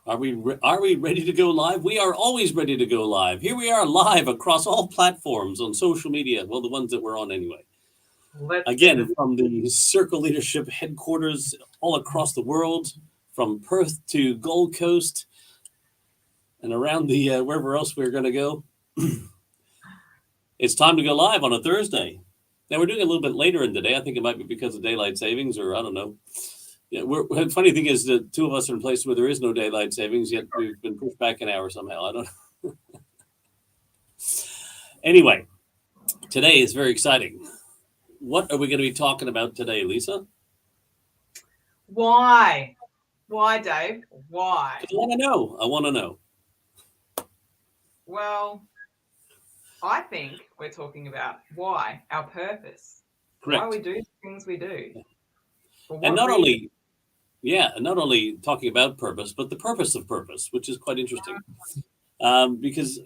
Are we ready to go live? We are always ready to go live. Here we are live across all platforms on social media. Well, the ones that we're on anyway. Again, from the Circle Leadership headquarters all across the world, from Perth to Gold Coast and around the wherever else we're going to go. It's time to go live on a Thursday. Now we're doing it a little bit later in the day. I think it might be because of daylight savings, or I don't know. Yeah, the funny thing is that two of us are in places where there is no daylight savings, yet we've been pushed back an hour somehow. I don't know. Anyway, today is very exciting. What are we going to be talking about today, Lisa? Why? Why, Dave? Why? I want to know. Well, I think we're talking about why, our purpose. Correct. Why we do the things we do. And not only talking about purpose, but the purpose of purpose, which is quite interesting. Because,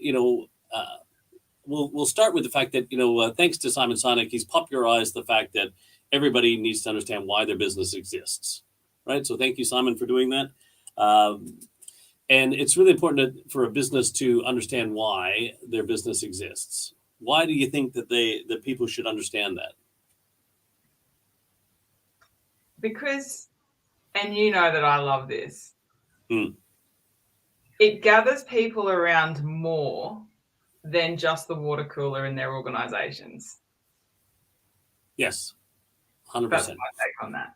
we'll start with the fact that, thanks to Simon Sinek, he's popularized the fact that everybody needs to understand why their business exists, right? So thank you, Simon, for doing that. And it's really important for a business to understand why their business exists. Why do you think that people should understand that? Because, and you know that I love this, it gathers people around more than just the water cooler in their organizations. Yes, 100%. That's my take on that.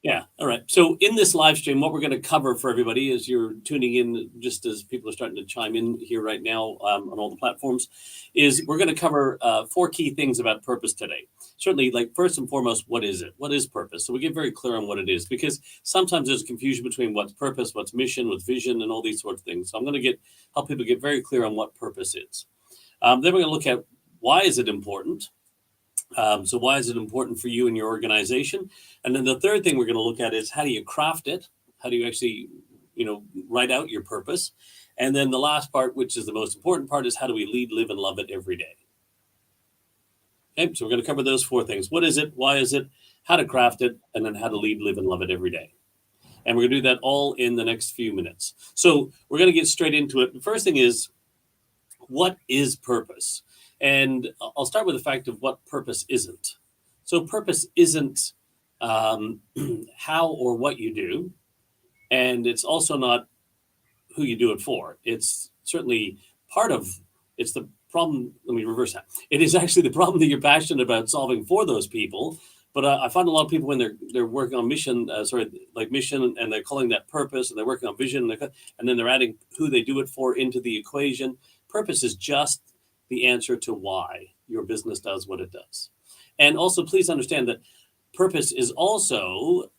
Yeah. All right. So in this live stream, what we're going to cover for everybody as you're tuning in, just as people are starting to chime in here right now on all the platforms, is we're going to cover 4 key things about purpose today. Certainly, like first and foremost, what is it? What is purpose? So we get very clear on what it is, because sometimes there's confusion between what's purpose, what's mission, what's vision, and all these sorts of things. So I'm going to help people get very clear on what purpose is. Then we're going to look at why is it important. So why is it important for you and your organization? And then the third thing we're going to look at is how do you craft it? How do you actually, write out your purpose? And then the last part, which is the most important part, is how do we lead, live, and love it every day? Okay, so we're going to cover those 4 things. What is it? Why is it? How to craft it? And then how to lead, live, and love it every day. And we're going to do that all in the next few minutes. So we're going to get straight into it. The first thing is, what is purpose? And I'll start with the fact of what purpose isn't. So purpose isn't how or what you do, and it's also not who you do it for. It's certainly it's the problem. Let me reverse that. It is actually the problem that you're passionate about solving for those people. But I find a lot of people when they're working on mission, mission, and they're calling that purpose, and they're working on vision, and then they're adding who they do it for into the equation. Purpose is just the answer to why your business does what it does. And also, please understand that purpose is also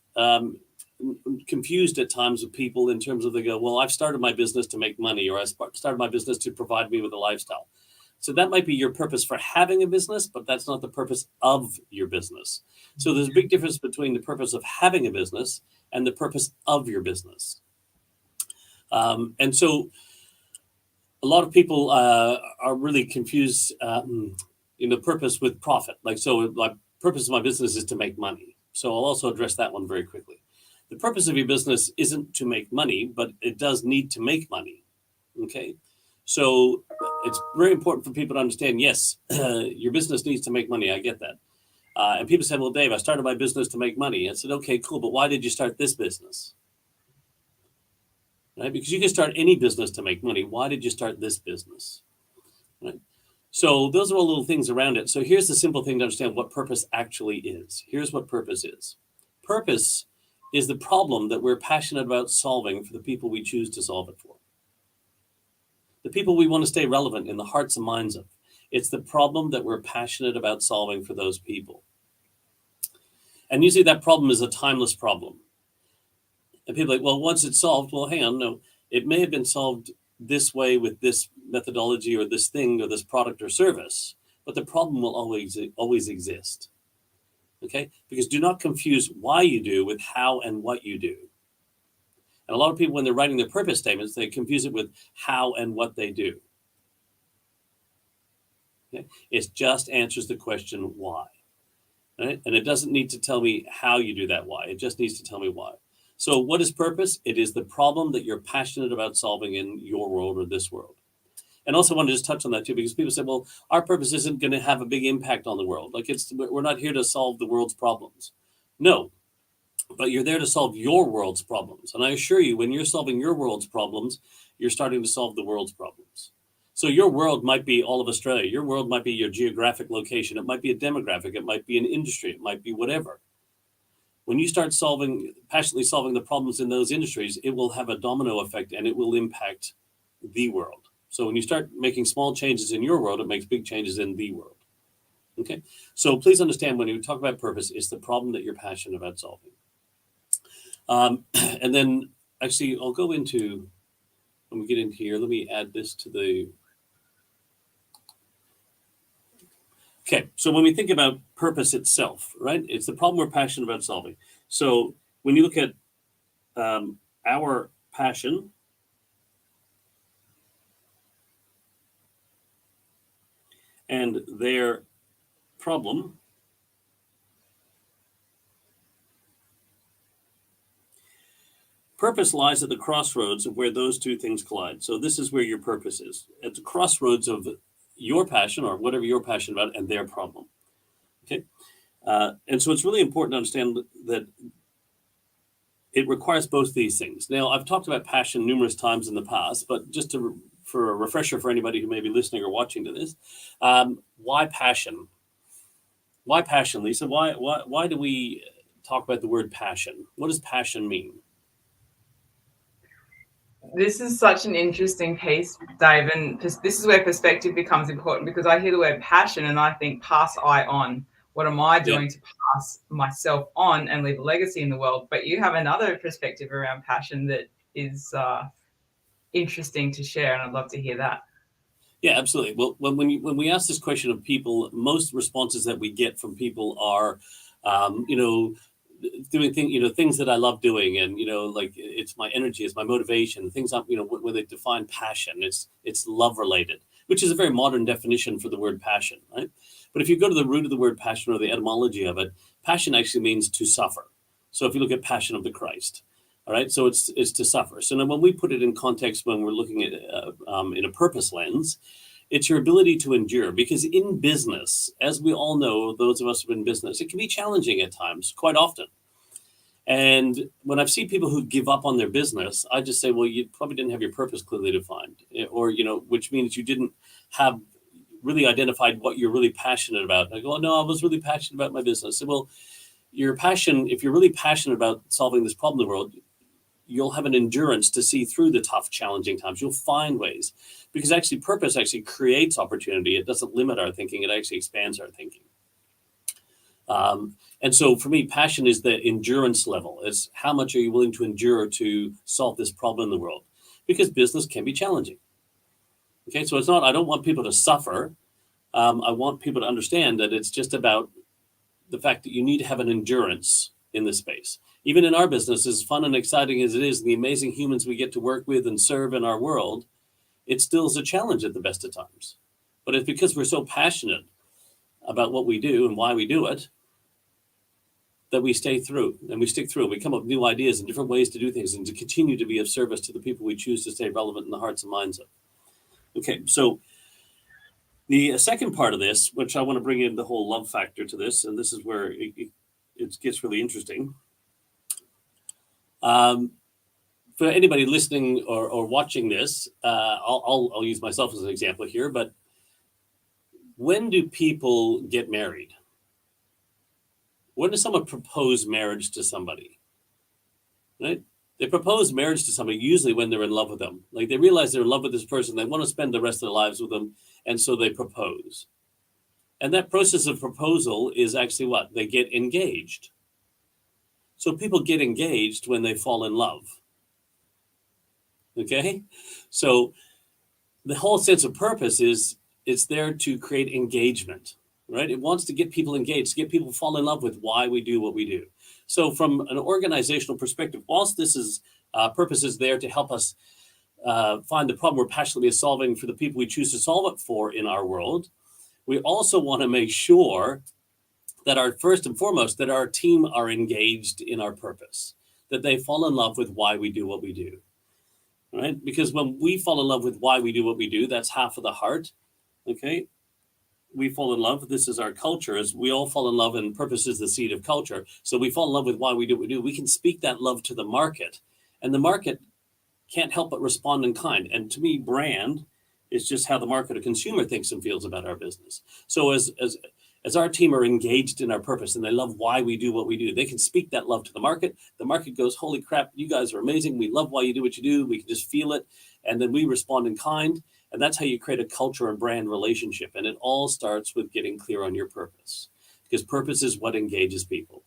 confused at times with people in terms of they go, well, I've started my business to make money, or I started my business to provide me with a lifestyle. So that might be your purpose for having a business, but that's not the purpose of your business. So there's a big difference between the purpose of having a business and the purpose of your business. And so a lot of people are really confused in the purpose with profit. My purpose of my business is to make money. So I'll also address that one very quickly. The purpose of your business isn't to make money, but it does need to make money. Okay. So it's very important for people to understand, yes, your business needs to make money. I get that. And people say, well, Dave, I started my business to make money. I said, okay, cool. But why did you start this business? Right? Because you can start any business to make money. Why did you start this business? Right? So those are all little things around it. So here's the simple thing to understand what purpose actually is. Here's what purpose is. Purpose is the problem that we're passionate about solving for the people we choose to solve it for. The people we want to stay relevant in the hearts and minds of. It's the problem that we're passionate about solving for those people. And usually that problem is a timeless problem. And people are like, well, once it's solved, well, hang on, no, it may have been solved this way with this methodology or this thing or this product or service, but the problem will always exist. Okay? Because do not confuse why you do with how and what you do. And a lot of people, when they're writing their purpose statements, they confuse it with how and what they do. Okay? It just answers the question why. Right? And it doesn't need to tell me how you do that why. It just needs to tell me why. So what is purpose? It is the problem that you're passionate about solving in your world or this world. And also want to just touch on that too, because people say, well, our purpose isn't going to have a big impact on the world. Like we're not here to solve the world's problems. No, but you're there to solve your world's problems. And I assure you, when you're solving your world's problems, you're starting to solve the world's problems. So your world might be all of Australia. Your world might be your geographic location. It might be a demographic. It might be an industry. It might be whatever. When you start passionately solving the problems in those industries, it will have a domino effect and it will impact the world. So when you start making small changes in your world, it makes big changes in the world. Okay. So please understand, when you talk about purpose, it's the problem that you're passionate about solving. And then actually I'll go into, when we get in here, let me add this to the, okay. So when we think about purpose itself, right, it's the problem we're passionate about solving. So when you look at our passion, and their problem, purpose lies at the crossroads of where those two things collide. So this is where your purpose is, at the crossroads of your passion or whatever you're passionate about and their problem. Okay. And so it's really important to understand that it requires both these things. Now, I've talked about passion numerous times in the past, but just for a refresher for anybody who may be listening or watching to this, why passion? Why passion, Lisa? Why do we talk about the word passion? What does passion mean? This is such an interesting piece, Dave, and this is where perspective becomes important, because I hear the word passion and I think pass I on. What am I doing to pass myself on and leave a legacy in the world? But you have another perspective around passion that is interesting to share, and I'd love to hear that. Yeah, absolutely. Well, when we ask this question of people, most responses that we get from people are, doing things that I love doing, and like it's my energy, it's my motivation. Things when they define passion, it's love related, which is a very modern definition for the word passion, right? But if you go to the root of the word passion or the etymology of it, passion actually means to suffer. So if you look at Passion of the Christ, all right, so it's to suffer. So now when we put it in context, when we're looking at in a purpose lens, it's your ability to endure. Because in business, as we all know, those of us who are in business, it can be challenging at times, quite often. And when I've seen people who give up on their business, I just say, well, you probably didn't have your purpose clearly defined, or which means you didn't have really identified what you're really passionate about. I go, oh, no, I was really passionate about my business. I say, well, your passion, if you're really passionate about solving this problem in the world, you'll have an endurance to see through the tough, challenging times. You'll find ways, because actually purpose actually creates opportunity. It doesn't limit our thinking. It actually expands our thinking. And so for me, passion is the endurance level. It's how much are you willing to endure to solve this problem in the world? Because business can be challenging. Okay, so it's not, I don't want people to suffer. I want people to understand that it's just about the fact that you need to have an endurance in this space. Even in our business, as fun and exciting as it is, and the amazing humans we get to work with and serve in our world, it still is a challenge at the best of times. But it's because we're so passionate about what we do and why we do it that we stay through and we stick through. We come up with new ideas and different ways to do things and to continue to be of service to the people we choose to stay relevant in the hearts and minds of. Okay, so the second part of this, which I want to bring in the whole love factor to this, and this is where it gets really interesting. For anybody listening or watching this, I'll use myself as an example here, but when do people get married? When does someone propose marriage to somebody? Right? They propose marriage to somebody usually when they're in love with them. Like they realize they're in love with this person, they want to spend the rest of their lives with them, and so they propose. And that process of proposal is actually what? They get engaged. So people get engaged when they fall in love. Okay? So the whole sense of purpose is it's there to create engagement, right? It wants to get people engaged, to get people to fall in love with why we do what we do. So from an organizational perspective, whilst this is purpose is there to help us find the problem we're passionately solving for the people we choose to solve it for in our world, we also want to make sure that first and foremost, that our team are engaged in our purpose. that they fall in love with why we do what we do, right? Because when we fall in love with why we do what we do, that's half of the heart, okay? We fall in love. This is our culture. As we all fall in love, and purpose is the seed of culture. So we fall in love with why we do what we do. We can speak that love to the market, and the market can't help but respond in kind. And to me, brand is just how the market or consumer thinks and feels about our business. So as our team are engaged in our purpose and they love why we do what we do, they can speak that love to the market. The market goes, holy crap, you guys are amazing. We love why you do what you do. We can just feel it. And then we respond in kind. And that's how you create a culture and brand relationship. And it all starts with getting clear on your purpose, because purpose is what engages people,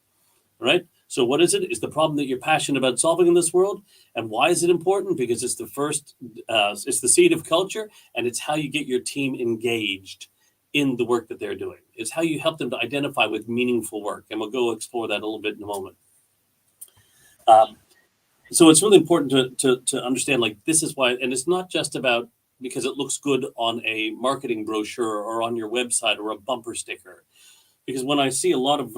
right? So what is it? It's the problem that you're passionate about solving in this world. And why is it important? Because it's it's the seed of culture, and it's how you get your team engaged in the work that they're doing. It's how you help them to identify with meaningful work. And we'll go explore that a little bit in a moment. So it's really important to understand, like, this is why, and it's not just about because it looks good on a marketing brochure or on your website or a bumper sticker. Because when I see a lot of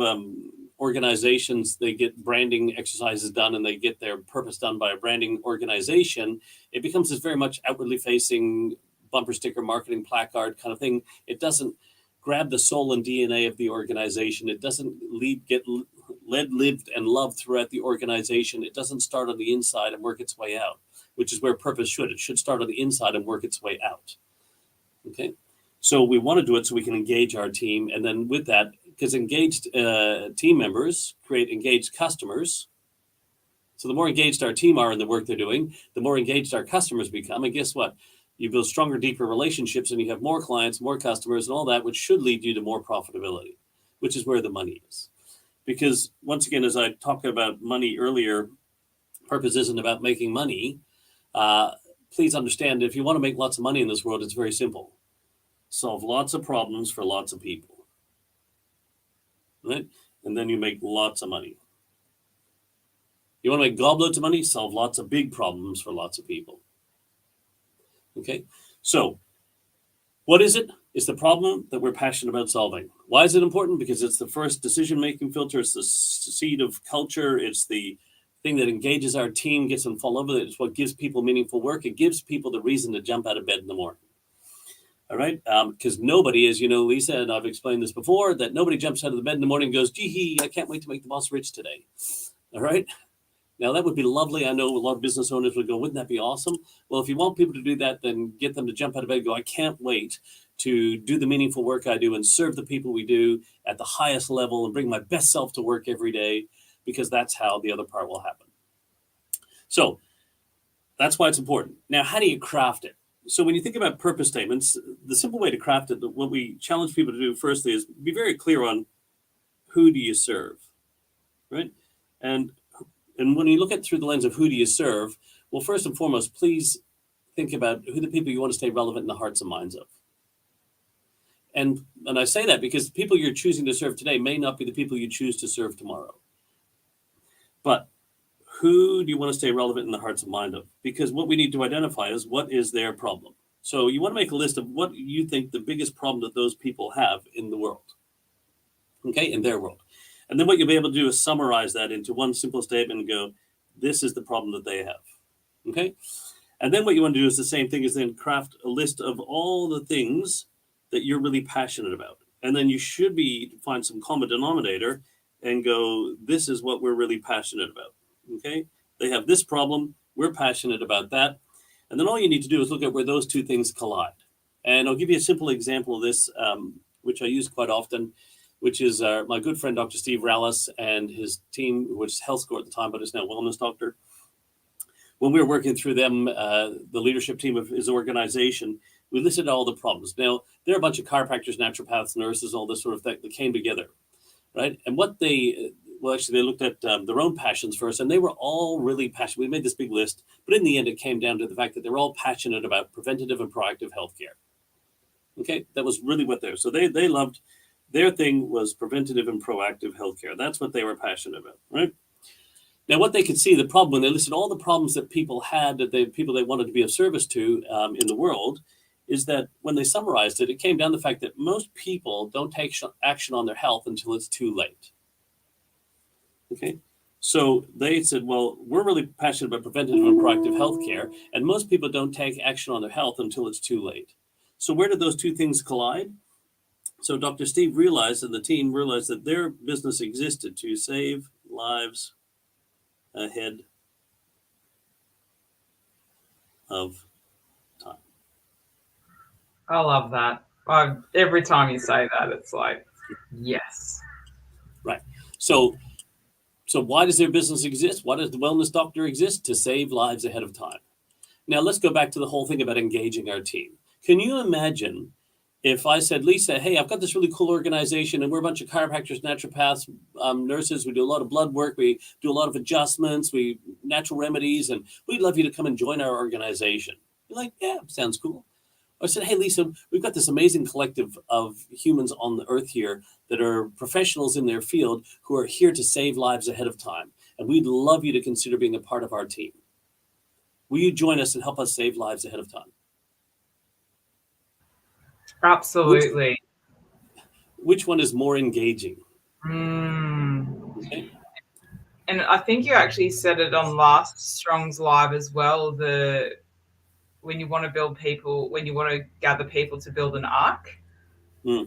organizations, they get branding exercises done and they get their purpose done by a branding organization, it becomes this very much outwardly facing bumper sticker marketing placard kind of thing. It doesn't grab the soul and DNA of the organization. It doesn't get led, lived, and loved throughout the organization. It doesn't start on the inside and work its way out, which is where purpose should. It should start on the inside and work its way out. Okay, so we want to do it so we can engage our team, and then with that, because engaged team members create engaged customers. So the more engaged our team are in the work they're doing, the more engaged our customers become. And guess what? You build stronger, deeper relationships, and you have more clients, more customers, and all that, which should lead you to more profitability, which is where the money is. Because once again, as I talked about money earlier, purpose isn't about making money. Please understand, if you want to make lots of money in this world, it's very simple. Solve lots of problems for lots of people, right? And then you make lots of money. You want to make gobloads of money? Solve lots of big problems for lots of people. Okay, so what is it? It's the problem that we're passionate about solving. Why is it important? Because it's the first decision-making filter. It's the seed of culture. It's the thing that engages our team, gets them to fall over it. It's what gives people meaningful work. It gives people the reason to jump out of bed in the morning. All right, because nobody, as you know, Lisa, and I've explained this before, that nobody jumps out of the bed in the morning and goes, gee, I can't wait to make the boss rich today. All right. Now, that would be lovely. I know a lot of business owners would go, wouldn't that be awesome? Well, if you want people to do that, then get them to jump out of bed and go, I can't wait to do the meaningful work I do and serve the people we do at the highest level and bring my best self to work every day, because that's how the other part will happen. So that's why it's important. Now, how do you craft it? So when you think about purpose statements, the simple way to craft it, what we challenge people to do firstly is be very clear on who do you serve, right? And when you look at it through the lens of who do you serve, well, first and foremost, please think about who the people you want to stay relevant in the hearts and minds of. And I say that because the people you're choosing to serve today may not be the people you choose to serve tomorrow. But who do you want to stay relevant in the hearts and mind of? Because what we need to identify is what is their problem. So you want to make a list of what you think the biggest problem that those people have in the world. Okay, in their world. And then what you'll be able to do is summarize that into one simple statement and go, this is the problem that they have. Okay? And then what you want to do is the same thing, is then craft a list of all the things that you're really passionate about. And then you should find some common denominator and go, this is what we're really passionate about. Okay? They have this problem. We're passionate about that. And then all you need to do is look at where those two things collide. And I'll give you a simple example of this, which I use quite often, which is my good friend, Dr. Steve Rallis, and his team, which is Health Score at the time, but is now Wellness Doctor. When we were working through them, the leadership team of his organization, we listed all the problems. Now, there are a bunch of chiropractors, naturopaths, nurses, all this sort of thing that came together, right? And they looked at their own passions first, and they were all really passionate. We made this big list, but in the end, it came down to the fact that they were all passionate about preventative and proactive healthcare. Okay, that was really what they were. So they loved. Their thing was preventative and proactive healthcare. That's what they were passionate about, right? Now, what they could see, the problem, when they listed all the problems that people had, people they wanted to be of service to in the world, is that when they summarized it, it came down to the fact that most people don't take action on their health until it's too late. Okay? So they said, well, we're really passionate about preventative and proactive healthcare, and most people don't take action on their health until it's too late. So where did those two things collide? So Dr. Steve realized, and the team realized, that their business existed to save lives ahead of time. I love that. Every time you say that, it's like, yes. Right. So why does their business exist? Why does the wellness doctor exist? To save lives ahead of time. Now let's go back to the whole thing about engaging our team. Can you imagine if I said, Lisa, hey, I've got this really cool organization and we're a bunch of chiropractors, naturopaths, nurses. We do a lot of blood work. We do a lot of adjustments, natural remedies, and we'd love you to come and join our organization. You're like, yeah, sounds cool. I said, hey, Lisa, we've got this amazing collective of humans on the earth here that are professionals in their field who are here to save lives ahead of time. And we'd love you to consider being a part of our team. Will you join us and help us save lives ahead of time? Absolutely. Which one is more engaging? Okay. And I think you actually said it on last Strong's Live as well, when you want to build people, when you want to gather people to build an arc. Yeah,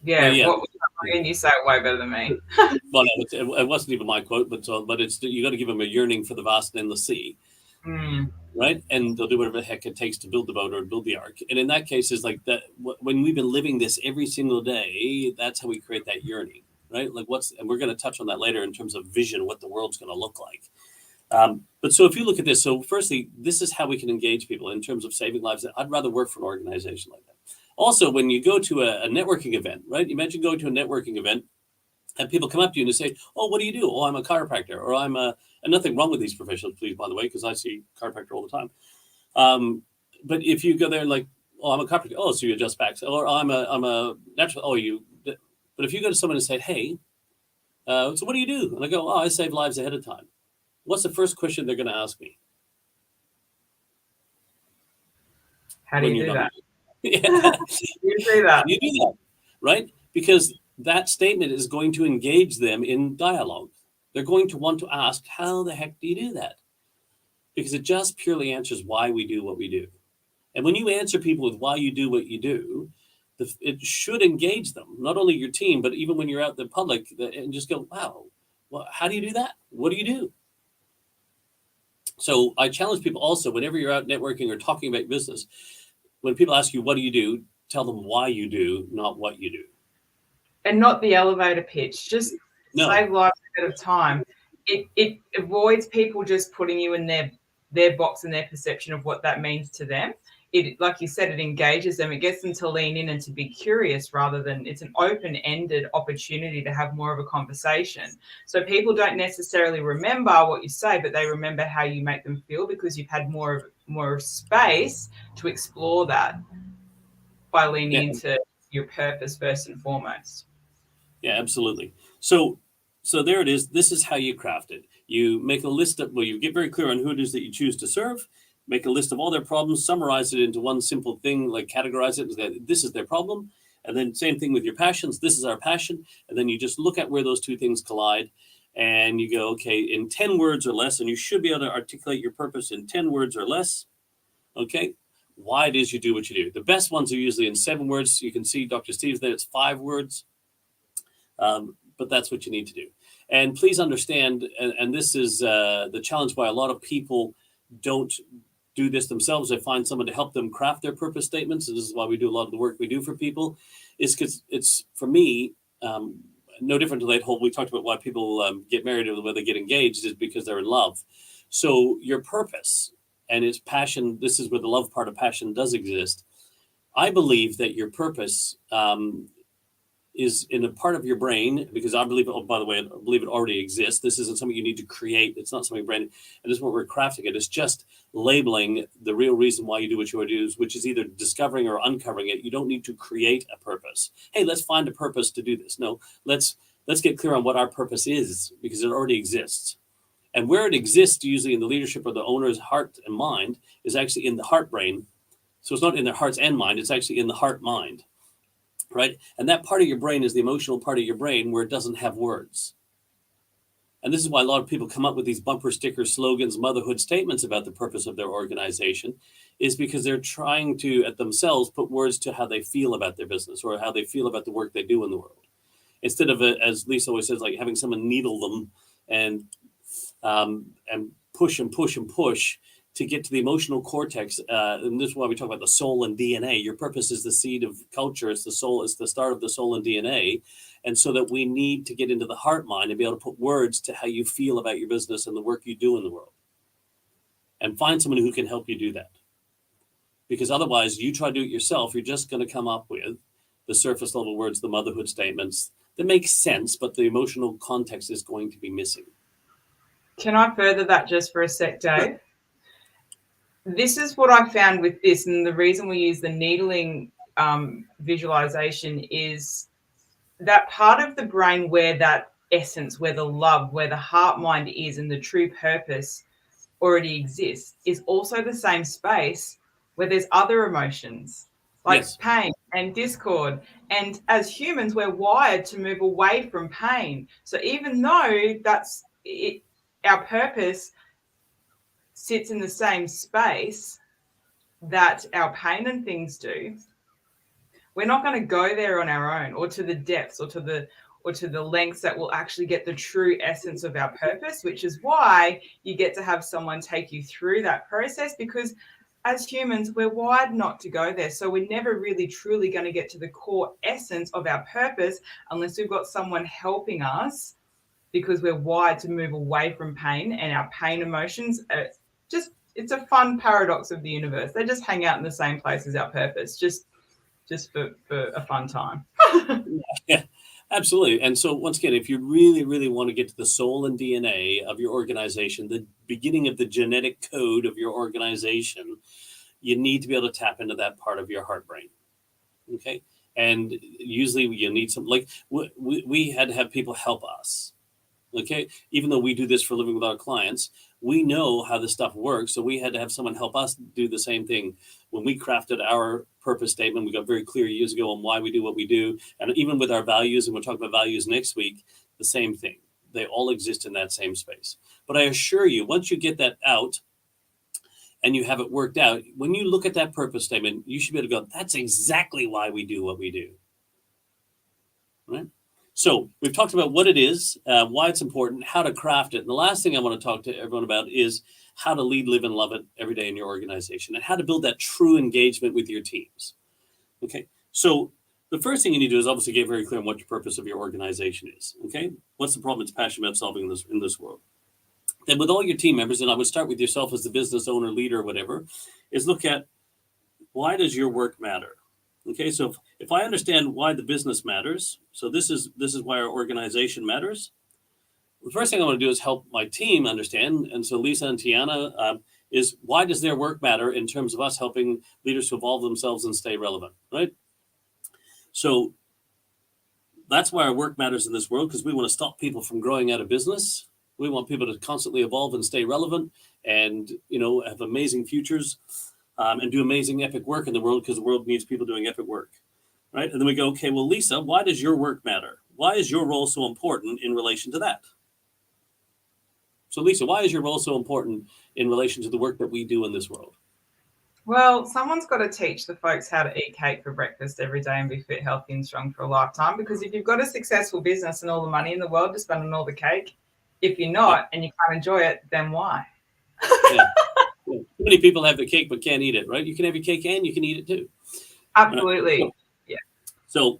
yeah. What was that? And you say it way better than me. Well, no, it wasn't even my quote, but it's you got to give them a yearning for the vast and the sea. Right? And they'll do whatever the heck it takes to build the boat or build the ark. And in that case, is like that when we've been living this every single day, that's how we create that yearning, right? Like and we're going to touch on that later in terms of vision, what the world's going to look like. But so if you look at this, so firstly, this is how we can engage people in terms of saving lives. I'd rather work for an organization like that. Also, when you go to a networking event, right? Imagine going to a networking event and people come up to you and they say, oh, what do you do? Oh, I'm a chiropractor, or and nothing wrong with these professionals, please, by the way, because I see chiropractor all the time. But if you go there and like, oh, I'm a chiropractor. Oh, so you adjust backs. Or I'm a natural. Oh, but if you go to someone and say, hey, so what do you do? And I go, oh, I save lives ahead of time. What's the first question they're going to ask me? How do you do that? Yeah. You say that. You do that, right? Because that statement is going to engage them in dialogue. They're going to want to ask, how the heck do you do that? Because it just purely answers why we do what we do. And when you answer people with why you do what you do, it should engage them, not only your team, but even when you're out in the public, and just go, wow, well, how do you do that? What do you do? So I challenge people also, whenever you're out networking or talking about business, when people ask you, what do you do? Tell them why you do, not what you do. And not the elevator pitch, just save lives ahead of time. It avoids people just putting you in their box and their perception of what that means to them. It, like you said, it engages them. It gets them to lean in and to be curious rather than it's an open-ended opportunity to have more of a conversation. So people don't necessarily remember what you say, but they remember how you make them feel because you've had more space to explore that by leaning into your purpose first and foremost. Yeah, absolutely. So there it is. This is how you craft it. You make a list of, you get very clear on who it is that you choose to serve, make a list of all their problems, summarize it into one simple thing, like categorize it. This is their problem. And then same thing with your passions. This is our passion. And then you just look at where those two things collide and you go, okay, in 10 words or less, and you should be able to articulate your purpose in 10 words or less. Okay. Why it is you do what you do. The best ones are usually in 7 words. You can see Dr. Steve's there, it's 5 words. But that's what you need to do. And please understand, and this is the challenge why a lot of people don't do this themselves. They find someone to help them craft their purpose statements. And this is why we do a lot of the work we do for people, is because it's, for me, no different to that whole, we talked about why people get married or whether they get engaged is because they're in love. So your purpose and its passion, this is where the love part of passion does exist. I believe that your purpose is in a part of your brain, because I believe, by the way, I believe it already exists. This isn't something you need to create. It's not something brand new. And this is what we're crafting it. It's just labeling the real reason why you do what you do, which is either discovering or uncovering it. You don't need to create a purpose. Hey, let's find a purpose to do this. No, let's get clear on what our purpose is, because it already exists. And where it exists, usually in the leadership or the owner's heart and mind, is actually in the heart brain. So it's not in their hearts and mind. It's actually in the heart mind. Right? And that part of your brain is the emotional part of your brain where it doesn't have words. And this is why a lot of people come up with these bumper sticker slogans, motherhood statements about the purpose of their organization, is because they're trying to, at themselves, put words to how they feel about their business or how they feel about the work they do in the world. Instead of, as Lisa always says, like having someone needle them and push and push and push to get to the emotional cortex. And this is why we talk about the soul and DNA. Your purpose is the seed of culture. It's the soul. It's the start of the soul and DNA. And so that we need to get into the heart mind and be able to put words to how you feel about your business and the work you do in the world. And find someone who can help you do that. Because otherwise, you try to do it yourself, you're just going to come up with the surface level words, the motherhood statements that make sense, but the emotional context is going to be missing. Can I further that just for a sec, Dave? This is what I found with this, and the reason we use the needling visualization is that part of the brain where that essence, where the love, where the heart mind is and the true purpose already exists is also the same space where there's other emotions like pain and discord. And as humans, we're wired to move away from pain. So even though that's it, our purpose sits in the same space that our pain and things do, we're not going to go there on our own or to the depths or to the lengths that will actually get the true essence of our purpose, which is why you get to have someone take you through that process, because as humans, we're wired not to go there. So we're never really truly going to get to the core essence of our purpose unless we've got someone helping us, because we're wired to move away from pain, and our pain emotions are it's a fun paradox of the universe. They just hang out in the same place as our purpose, just for a fun time. Yeah, absolutely. And so once again, if you really, really want to get to the soul and DNA of your organization, the beginning of the genetic code of your organization, you need to be able to tap into that part of your heart brain. Okay. And usually you need some, like we had to have people help us. Okay. Even though we do this for a living with our clients, we know how this stuff works. So we had to have someone help us do the same thing. When we crafted our purpose statement, we got very clear years ago on why we do what we do. And even with our values, and we'll talk about values next week, the same thing. They all exist in that same space. But I assure you, once you get that out and you have it worked out, when you look at that purpose statement, you should be able to go, that's exactly why we do what we do. Right? So we've talked about what it is, why it's important, how to craft it. And the last thing I want to talk to everyone about is how to lead, live, and love it every day in your organization, and how to build that true engagement with your teams. Okay, so the first thing you need to do is obviously get very clear on what your purpose of your organization is. Okay, what's the problem it's passionate about solving in this world? Then with all your team members, and I would start with yourself as the business owner, leader, whatever, is look at why does your work matter? Okay, so if I understand why the business matters, so this is why our organization matters. The first thing I want to do is help my team understand. And so Lisa and Tiana is why does their work matter in terms of us helping leaders to evolve themselves and stay relevant, right? So that's why our work matters in this world, because we want to stop people from growing out of business. We want people to constantly evolve and stay relevant and, have amazing futures. And do amazing epic work in the world, because the world needs people doing epic work, right? And then we go, okay, well, Lisa, why does your work matter? Why is your role so important in relation to that? So Lisa, why is your role so important in relation to the work that we do in this world? Well, someone's got to teach the folks how to eat cake for breakfast every day and be fit, healthy, and strong for a lifetime. Because if you've got a successful business and all the money in the world to spend on all the cake, if you're not and you can't enjoy it, then why? Yeah. Too many people have the cake but can't eat it, right? You can have your cake and you can eat it too. Absolutely. Yeah. So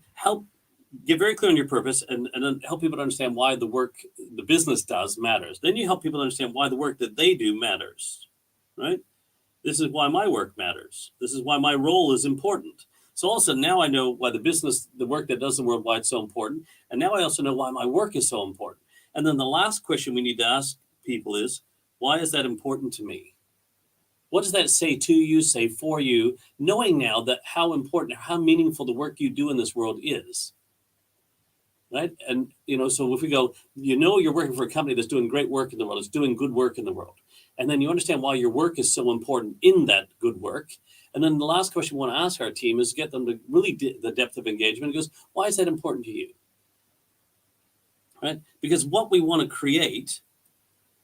get very clear on your purpose, and then help people to understand why the work the business does matters. Then you help people understand why the work that they do matters, right? This is why my work matters. This is why my role is important. So also now I know why the work that does the world, why it's so important. And now I also know why my work is so important. And then the last question we need to ask people is, why is that important to me? What does that say to you, say for you, knowing now that how important, how meaningful the work you do in this world is, right? And, so if we go, you're working for a company that's doing great work in the world, it's doing good work in the world. And then you understand why your work is so important in that good work. And then the last question we want to ask our team is get them to really the depth of engagement. It goes, why is that important to you? right? Because what we want to create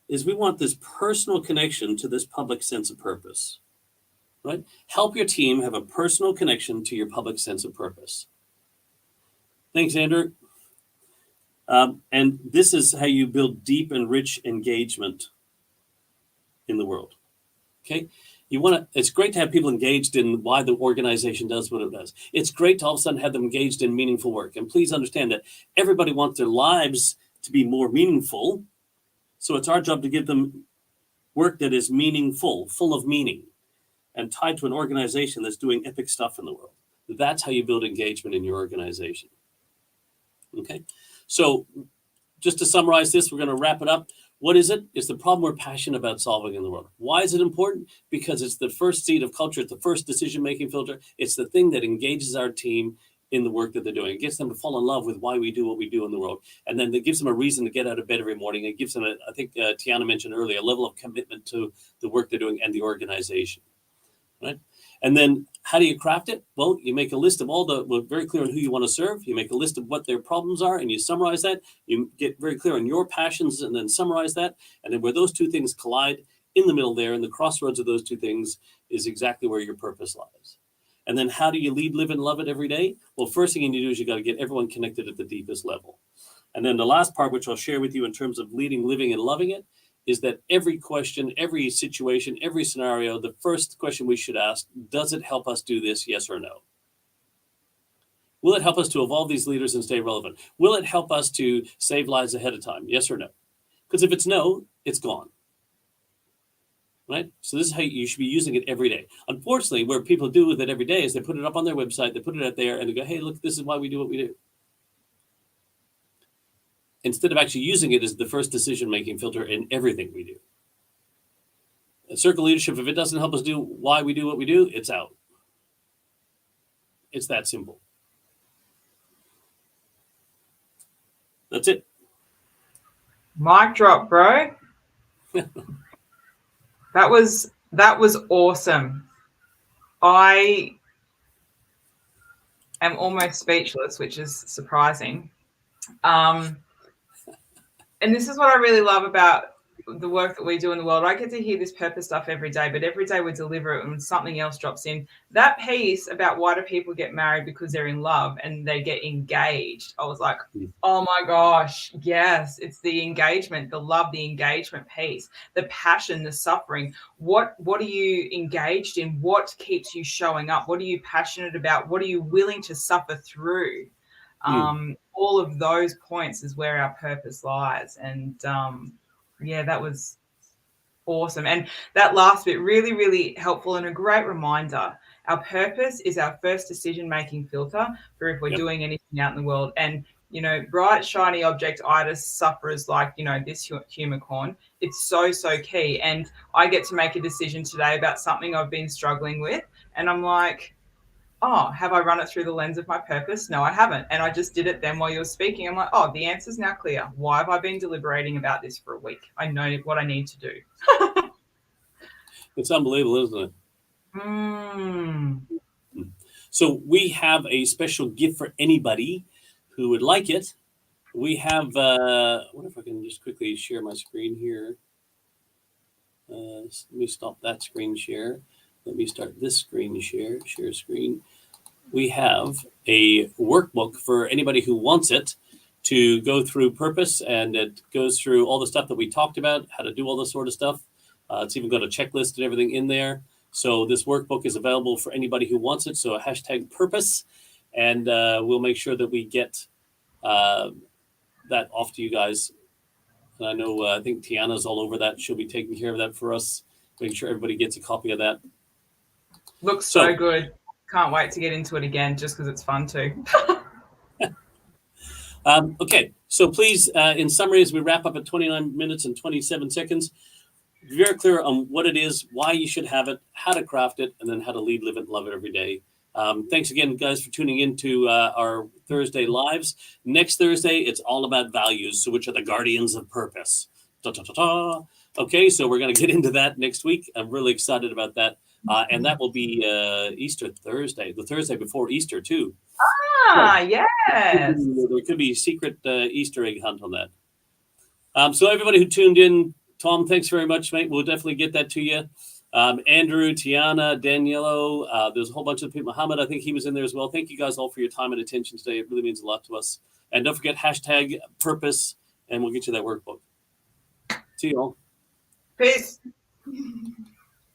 is we want this personal connection to this public sense of purpose, right? Help your team have a personal connection to your public sense of purpose. Thanks, Andrew. And this is how you build deep and rich engagement in the world. Okay, it's great to have people engaged in why the organization does what it does. It's great to all of a sudden have them engaged in meaningful work. And please understand that everybody wants their lives to be more meaningful. So it's our job to give them work that is meaningful, full of meaning, and tied to an organization that's doing epic stuff in the world. That's how you build engagement in your organization. Okay, so just to summarize this, we're going to wrap it up. What is it? It's the problem we're passionate about solving in the world. Why is it important? Because it's the first seed of culture. It's the first decision-making filter. It's the thing that engages our team in the work that they're doing. It gets them to fall in love with why we do what we do in the world. And then it gives them a reason to get out of bed every morning. It gives them, I think Tiana mentioned earlier, a level of commitment to the work they're doing and the organization, right? And then how do you craft it? Well, you make a list of we're very clear on who you want to serve. You make a list of what their problems are and you summarize that. You get very clear on your passions and then summarize that. And then where those two things collide in the middle there, in the crossroads of those two things, is exactly where your purpose lies. And then how do you lead, live, and love it every day? Well, first thing you need to do is you got to get everyone connected at the deepest level. And then the last part, which I'll share with you in terms of leading, living, and loving it, is that every question, every situation, every scenario, the first question we should ask, does it help us do this, yes or no? Will it help us to evolve these leaders and stay relevant? Will it help us to save lives ahead of time, yes or no? Because if it's no, it's gone. Right? So this is how you should be using it every day. Unfortunately, where people do with it every day is they put it up on their website, they put it out there, and they go, hey, look, this is why we do what we do. Instead of actually using it as the first decision-making filter in everything we do. And circle leadership, if it doesn't help us do why we do what we do, it's out. It's that simple. That's it. Mic drop, bro. That was awesome. I am almost speechless, which is surprising. And this is what I really love about the work that we do in the world. I get to hear this purpose stuff every day, but every day we deliver it and something else drops in. That piece about why do people get married because they're in love and they get engaged. I was like, oh my gosh, yes, it's the engagement, the love, the engagement piece, the passion, the suffering. What are you engaged in? What keeps you showing up? What are you passionate about? What are you willing to suffer through? All of those points is where our purpose lies. And yeah, that was awesome. And that last bit, really, really helpful and a great reminder. Our purpose is our first decision-making filter for if we're doing anything out in the world. And, you know, bright, shiny object-itis sufferers like, you know, this humicorn, it's so, so key. And I get to make a decision today about something I've been struggling with. And I'm like, oh, have I run it through the lens of my purpose? No, I haven't. And I just did it then while you were speaking. I'm like, oh, the answer's now clear. Why have I been deliberating about this for a week? I know what I need to do. It's unbelievable, isn't it? So we have a special gift for anybody who would like it. We have, I wonder if I can just quickly share my screen here. Let me stop that screen share. Let me start this screen share screen. We have a workbook for anybody who wants it to go through purpose, and it goes through all the stuff that we talked about, how to do all this sort of stuff. It's even got a checklist and everything in there. So this workbook is available for anybody who wants it. So hashtag purpose, and we'll make sure that we get that off to you guys. And I know, I think Tiana's all over that. She'll be taking care of that for us, making sure everybody gets a copy of that. Looks so good. Can't wait to get into it again just because it's fun too. Okay, so please, in summary, as we wrap up at 29 minutes and 27 seconds, be very clear on what it is, why you should have it, how to craft it, and then how to lead, live it, and love it every day. Thanks again, guys, for tuning in to our Thursday lives. Next Thursday, it's all about values, so which are the guardians of purpose. Okay, so we're going to get into that next week. I'm really excited about that. And that will be Easter Thursday, the Thursday before Easter, too. yes. There could be a secret Easter egg hunt on that. So everybody who tuned in, Tom, thanks very much, mate. We'll definitely get that to you. Andrew, Tiana, Daniello, there's a whole bunch of people. Muhammad, I think he was in there as well. Thank you guys all for your time and attention today. It really means a lot to us. And don't forget #purpose, and we'll get you that workbook. See you all. Peace.